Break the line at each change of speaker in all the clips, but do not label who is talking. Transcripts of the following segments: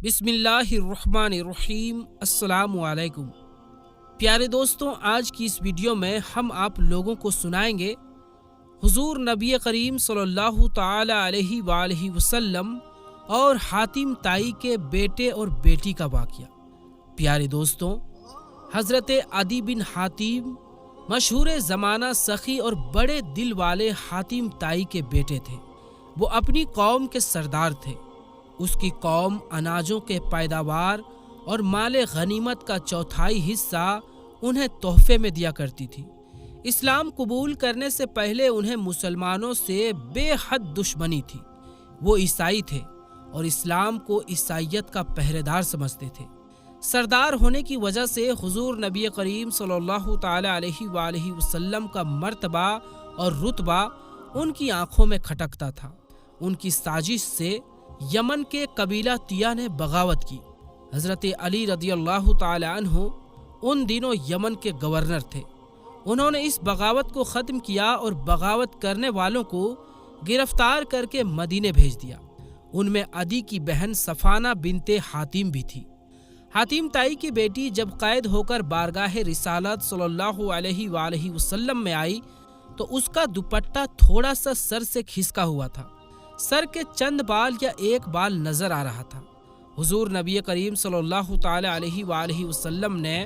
بسم اللہ الرحمن الرحیم۔ السلام علیکم پیارے دوستوں، آج کی اس ویڈیو میں ہم آپ لوگوں کو سنائیں گے حضور نبی کریم صلی اللہ تعالی علیہ وآلہ وسلم اور حاتم طائی کے بیٹے اور بیٹی کا واقعہ۔ پیارے دوستوں، حضرت عدی بن حاتم مشہور زمانہ سخی اور بڑے دل والے حاتم طائی کے بیٹے تھے۔ وہ اپنی قوم کے سردار تھے۔ اس کی قوم اناجوں کے پیداوار اور مال غنیمت کا چوتھائی حصہ انہیں تحفے میں دیا کرتی تھی۔ اسلام قبول کرنے سے پہلے انہیں مسلمانوں سے بے حد دشمنی تھی۔ وہ عیسائی تھے اور اسلام کو عیسائیت کا پہرے دار سمجھتے تھے۔ سردار ہونے کی وجہ سے حضور نبی کریم صلی اللہ تعالی علیہ وآلہ وسلم کا مرتبہ اور رتبہ ان کی آنکھوں میں کھٹکتا تھا۔ ان کی سازش سے یمن کے قبیلہ تیہ نے بغاوت کی۔ حضرت علی رضی اللہ تعالی عنہ ان دنوں یمن کے گورنر تھے۔ انہوں نے اس بغاوت کو ختم کیا اور بغاوت کرنے والوں کو گرفتار کر کے مدینے بھیج دیا۔ ان میں عدی کی بہن صفانہ بنت حاتم بھی تھی۔ حاتم طائی کی بیٹی جب قید ہو کر بارگاہ رسالت صلی اللہ علیہ وآلہ وسلم میں آئی تو اس کا دوپٹہ تھوڑا سا سر سے کھسکا ہوا تھا۔ سر کے چند بال یا ایک بال نظر آ رہا تھا۔ حضور نبی کریم صلی اللہ تعالی علیہ وآلہ وسلم نے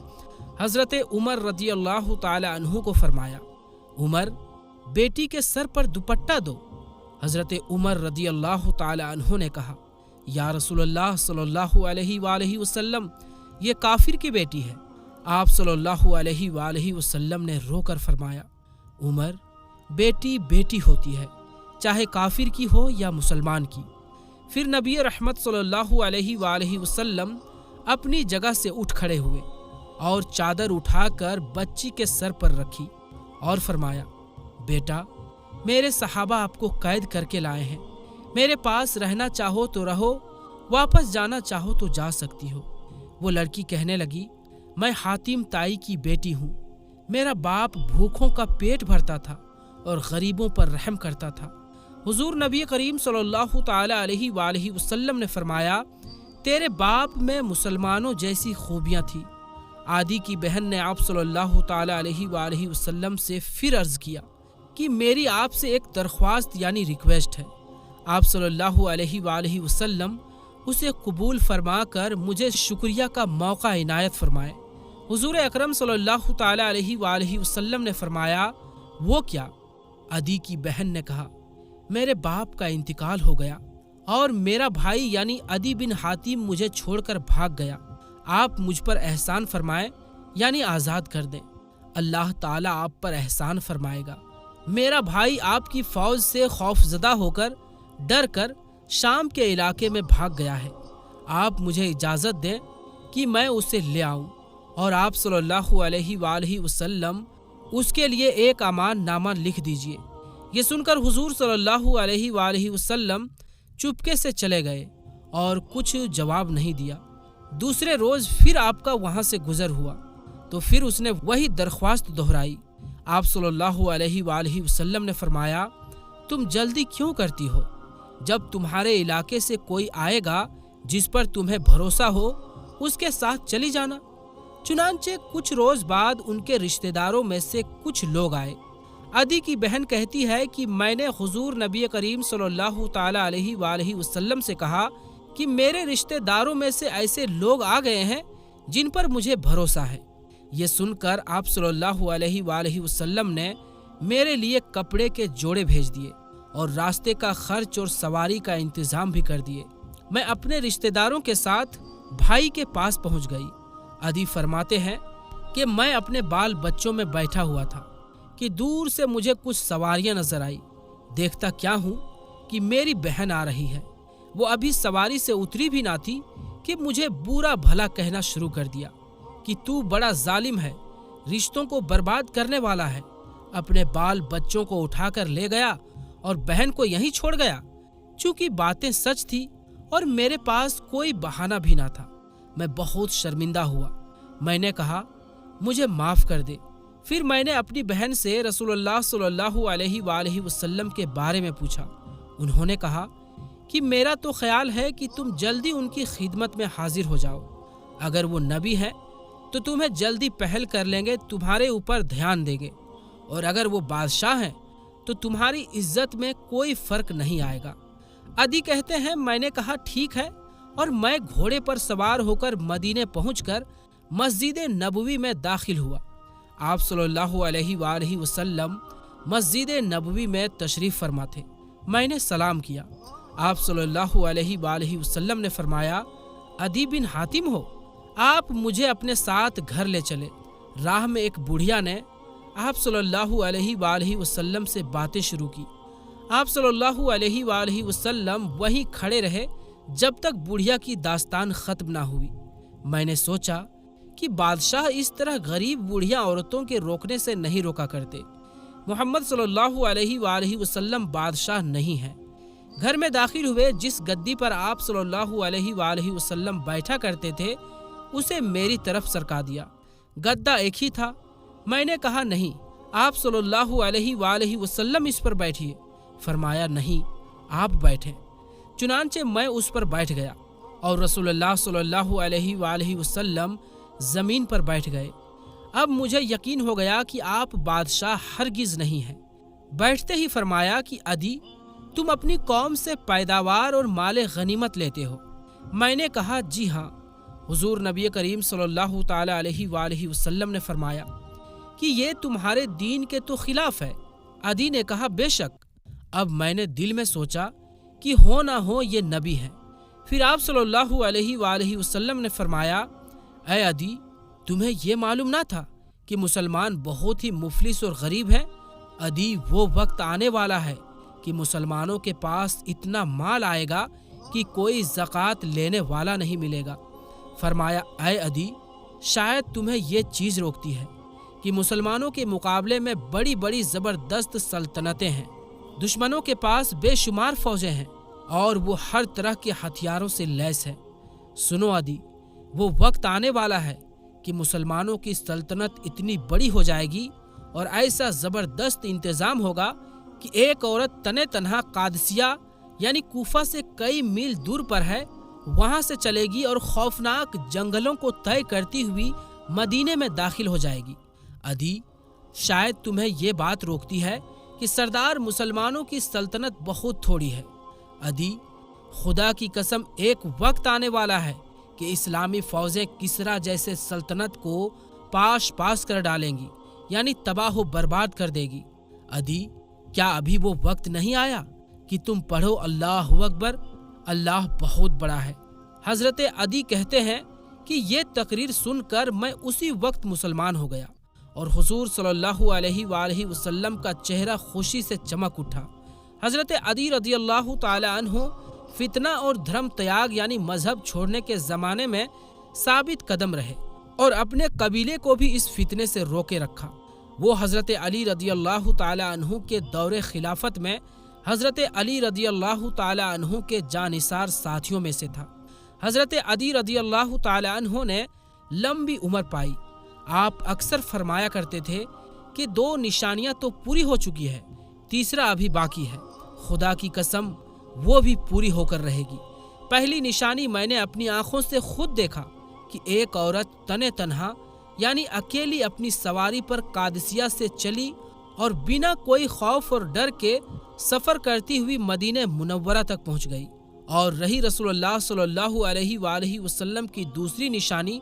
حضرت عمر رضی اللہ تعالی عنہ کو فرمایا، عمر، بیٹی کے سر پر دوپٹہ دو۔ حضرت عمر رضی اللہ تعالی عنہ نے کہا، یا رسول اللہ صلی اللہ علیہ وآلہ وسلم، یہ کافر کی بیٹی ہے۔ آپ صلی اللہ علیہ وآلہ وسلم نے رو کر فرمایا، عمر، بیٹی بیٹی ہوتی ہے، چاہے کافر کی ہو یا مسلمان کی۔ پھر نبی رحمت صلی اللہ علیہ وآلہ وسلم اپنی جگہ سے اٹھ کھڑے ہوئے اور چادر اٹھا کر بچی کے سر پر رکھی اور فرمایا، بیٹا، میرے صحابہ آپ کو قید کر کے لائے ہیں۔ میرے پاس رہنا چاہو تو رہو، واپس جانا چاہو تو جا سکتی ہو۔ وہ لڑکی کہنے لگی، میں حاتم طائی کی بیٹی ہوں۔ میرا باپ بھوکھوں کا پیٹ بھرتا تھا اور غریبوں پر رحم کرتا تھا۔ حضور نبی کریم صلی اللہ تعالی علیہ وآلہ وسلم نے فرمایا، تیرے باپ میں مسلمانوں جیسی خوبیاں تھیں۔ عدی کی بہن نے آپ صلی اللہ تعالی علیہ وآلہ وسلم سے پھر عرض کیا کہ میری آپ سے ایک درخواست یعنی ریکویسٹ ہے۔ آپ صلی اللہ علیہ وآلہ وسلم اسے قبول فرما کر مجھے شکریہ کا موقع عنایت فرمائے۔ حضور اکرم صلی اللہ تعالی علیہ وآلہ وسلم نے فرمایا، وہ کیا؟ عدی کی بہن نے کہا، میرے باپ کا انتقال ہو گیا اور میرا بھائی یعنی عدی بن حاتم مجھے چھوڑ کر بھاگ گیا۔ آپ مجھ پر احسان فرمائیں یعنی آزاد کر دیں۔ اللہ تعالیٰ آپ پر احسان فرمائے گا۔ میرا بھائی آپ کی فوج سے خوف زدہ ہو کر ڈر کر شام کے علاقے میں بھاگ گیا ہے۔ آپ مجھے اجازت دیں کہ میں اسے لے آؤں، اور آپ صلی اللہ علیہ وآلہ وسلم اس کے لیے ایک امان نامہ لکھ دیجئے۔ یہ سن کر حضور صلی اللہ علیہ وآلہ وسلم چپکے سے چلے گئے اور کچھ جواب نہیں دیا۔ دوسرے روز پھر آپ کا وہاں سے گزر ہوا تو پھر اس نے وہی درخواست دہرائی۔ آپ صلی اللہ علیہ وآلہ وسلم نے فرمایا، تم جلدی کیوں کرتی ہو؟ جب تمہارے علاقے سے کوئی آئے گا جس پر تمہیں بھروسہ ہو، اس کے ساتھ چلی جانا۔ چنانچہ کچھ روز بعد ان کے رشتہ داروں میں سے کچھ لوگ آئے۔ عدی کی بہن کہتی ہے کہ میں نے حضور نبی کریم صلی اللہ تعالی علیہ وآلہ وسلم سے کہا کہ میرے رشتہ داروں میں سے ایسے لوگ آ گئے ہیں جن پر مجھے بھروسہ ہے۔ یہ سن کر آپ صلی اللہ علیہ وآلہ وسلم نے میرے لیے کپڑے کے جوڑے بھیج دیے اور راستے کا خرچ اور سواری کا انتظام بھی کر دیے۔ میں اپنے رشتہ داروں کے ساتھ بھائی کے پاس پہنچ گئی۔ عدی فرماتے ہیں کہ میں اپنے بال بچوں میں بیٹھا ہوا تھا کہ دور سے مجھے کچھ سواریاں نظر آئی۔ دیکھتا کیا ہوں کہ میری بہن آ رہی ہے۔ وہ ابھی سواری سے اتری بھی نہ تھی کہ مجھے برا بھلا کہنا شروع کر دیا کہ تو بڑا ظالم ہے، رشتوں کو برباد کرنے والا ہے، اپنے بال بچوں کو اٹھا کر لے گیا اور بہن کو یہیں چھوڑ گیا۔ چونکہ باتیں سچ تھی اور میرے پاس کوئی بہانہ بھی نہ تھا، میں بہت شرمندہ ہوا۔ میں نے کہا، مجھے معاف کر دے۔ پھر میں نے اپنی بہن سے رسول اللہ صلی اللہ علیہ وآلہ وسلم کے بارے میں پوچھا۔ انہوں نے کہا کہ میرا تو خیال ہے کہ تم جلدی ان کی خدمت میں حاضر ہو جاؤ۔ اگر وہ نبی ہے تو تمہیں جلدی پہل کر لیں گے، تمہارے اوپر دھیان دیں گے، اور اگر وہ بادشاہ ہیں تو تمہاری عزت میں کوئی فرق نہیں آئے گا۔ عدی کہتے ہیں میں نے کہا ٹھیک ہے، اور میں گھوڑے پر سوار ہو کر مدینے پہنچ کر مسجد نبوی میں داخل ہوا۔ آپ صلی اللہ علیہ وآلہ وسلم مسجد نبوی میں تشریف فرما تھے۔ میں نے سلام کیا۔ آپ صلی اللہ علیہ وآلہ وسلم نے فرمایا، عدی بن حاتم ہو؟ آپ مجھے اپنے ساتھ گھر لے چلے۔ راہ میں ایک بڑھیا نے آپ صلی اللہ علیہ وآلہ وسلم سے باتیں شروع کی۔ آپ صلی اللہ علیہ وآلہ وسلم وہیں کھڑے رہے جب تک بڑھیا کی داستان ختم نہ ہوئی۔ میں نے سوچا کہ بادشاہ اس طرح غریب بوڑھیا عورتوں کے روکنے سے نہیں روکا کرتے۔ محمد صلی اللہ علیہ وآلہ وسلم بادشاہ نہیں ہیں۔ گھر میں داخل ہوئے، جس گدی پر آپ صلی اللہ علیہ وآلہ وسلم بیٹھا کرتے تھے اسے میری طرف سرکا دیا۔ گدا ایک ہی تھا۔ میں نے کہا نہیں، آپ صلی اللہ علیہ وآلہ وسلم اس پر بیٹھیے۔ فرمایا نہیں، آپ بیٹھیں۔ چنانچہ میں اس پر بیٹھ گیا اور رسول اللہ صلی اللہ علیہ وآلہ وسلم زمین پر بیٹھ گئے۔ اب مجھے یقین ہو گیا کہ آپ بادشاہ ہرگز نہیں ہیں۔ بیٹھتے ہی فرمایا کہ عدی، تم اپنی قوم سے پیداوار اور مال غنیمت لیتے ہو؟ میں نے کہا جی ہاں۔ حضور نبی کریم صلی اللہ تعالی علیہ وآلہ وسلم نے فرمایا کہ یہ تمہارے دین کے تو خلاف ہے۔ عدی نے کہا بے شک۔ اب میں نے دل میں سوچا کہ ہو نہ ہو یہ نبی ہیں۔ پھر آپ صلی اللہ علیہ وآلہ وسلم نے فرمایا، اے عدی، تمہیں یہ معلوم نہ تھا کہ مسلمان بہت ہی مفلس اور غریب ہے؟ عدی، وہ وقت آنے والا ہے کہ مسلمانوں کے پاس اتنا مال آئے گا کہ کوئی زکوٰۃ لینے والا نہیں ملے گا۔ فرمایا، اے عدی، شاید تمہیں یہ چیز روکتی ہے کہ مسلمانوں کے مقابلے میں بڑی بڑی زبردست سلطنتیں ہیں، دشمنوں کے پاس بے شمار فوجیں ہیں، اور وہ ہر طرح کے ہتھیاروں سے لیس ہے۔ سنو عدی، وہ وقت آنے والا ہے کہ مسلمانوں کی سلطنت اتنی بڑی ہو جائے گی اور ایسا زبردست انتظام ہوگا کہ ایک عورت تنے تنہا قادسیہ یعنی کوفہ سے کئی میل دور پر ہے، وہاں سے چلے گی اور خوفناک جنگلوں کو طے کرتی ہوئی مدینے میں داخل ہو جائے گی۔ عدی، شاید تمہیں یہ بات روکتی ہے کہ سردار مسلمانوں کی سلطنت بہت تھوڑی ہے۔ عدی، خدا کی قسم، ایک وقت آنے والا ہے کہ اسلامی فوجیں کسرا جیسے سلطنت کو پاش پاس کر ڈالیں گی، یعنی تباہ و برباد کر دے گی۔ عدی، کیا ابھی وہ وقت نہیں آیا کہ تم پڑھو اللہ اکبر، اللہ بہت بڑا ہے؟ حضرت عدی کہتے ہیں کہ یہ تقریر سن کر میں اسی وقت مسلمان ہو گیا، اور حضور صلی اللہ علیہ وآلہ وسلم کا چہرہ خوشی سے چمک اٹھا۔ حضرت عدی رضی اللہ تعالی عنہ فتنہ اور دھرم تیاگ یعنی مذہب چھوڑنے کے زمانے میں ثابت قدم رہے اور اپنے قبیلے کو بھی اس فتنے سے روکے رکھا۔ وہ حضرت علی رضی اللہ تعالی عنہ کے دور خلافت میں حضرت علی رضی اللہ تعالی عنہ کے جانثار ساتھیوں میں سے تھا۔ حضرت علی رضی اللہ تعالی عنہ نے لمبی عمر پائی۔ آپ اکثر فرمایا کرتے تھے کہ 2 نشانیاں تو پوری ہو چکی ہے، تیسرا ابھی باقی ہے، خدا کی قسم وہ بھی پوری ہو کر رہے گی۔ پہلی نشانی میں نے اپنی آنکھوں سے خود دیکھا کہ ایک عورت تنے تنہا یعنی اکیلی اپنی سواری پر قادسیہ سے چلی اور بنا کوئی خوف اور ڈر کے سفر کرتی ہوئی مدینہ منورہ تک پہنچ گئی۔ اور رہی رسول اللہ صلی اللہ علیہ وآلہ وسلم کی دوسری نشانی،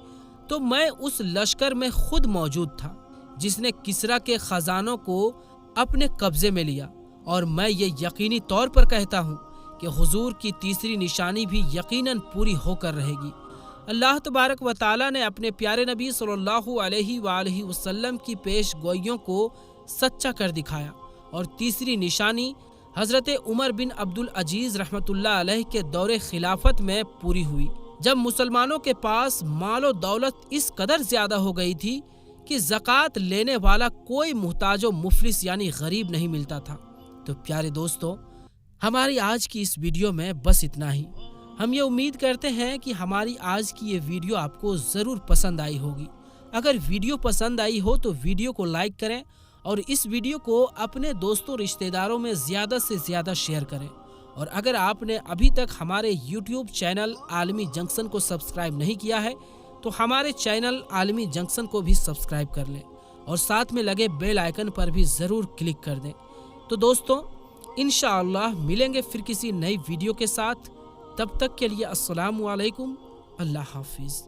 تو میں اس لشکر میں خود موجود تھا جس نے کسرا کے خزانوں کو اپنے قبضے میں لیا، اور میں یہ یقینی طور پر کہتا ہوں کہ حضور کی تیسری نشانی بھی یقیناً پوری ہو کر رہے گی۔ اللہ تبارک و تعالی نے اپنے پیارے نبی صلی اللہ علیہ وآلہ وسلم کی پیش گوئیوں کو سچا کر دکھایا، اور تیسری نشانی حضرت عمر بن عبدالعزیز رحمۃ اللہ علیہ کے دور خلافت میں پوری ہوئی، جب مسلمانوں کے پاس مال و دولت اس قدر زیادہ ہو گئی تھی کہ زکوٰۃ لینے والا کوئی محتاج و مفلس یعنی غریب نہیں ملتا تھا۔ تو پیارے دوستو، ہماری آج کی اس ویڈیو میں بس اتنا ہی۔ ہم یہ امید کرتے ہیں کہ ہماری آج کی یہ ویڈیو آپ کو ضرور پسند آئی ہوگی۔ اگر ویڈیو پسند آئی ہو تو ویڈیو کو لائک کریں، اور اس ویڈیو کو اپنے دوستوں رشتہ داروں میں زیادہ سے زیادہ شیئر کریں، اور اگر آپ نے ابھی تک ہمارے یوٹیوب چینل عالمی جنکشن کو سبسکرائب نہیں کیا ہے تو ہمارے چینل عالمی جنکشن کو بھی سبسکرائب کر لیں اور ساتھ میں لگے بیل آئیکن پر بھی ضرور کلک کر دیں۔ تو دوستوں انشاءاللہ ملیں گے پھر کسی نئی ویڈیو کے ساتھ، تب تک کے لیے السلام علیکم، اللہ حافظ۔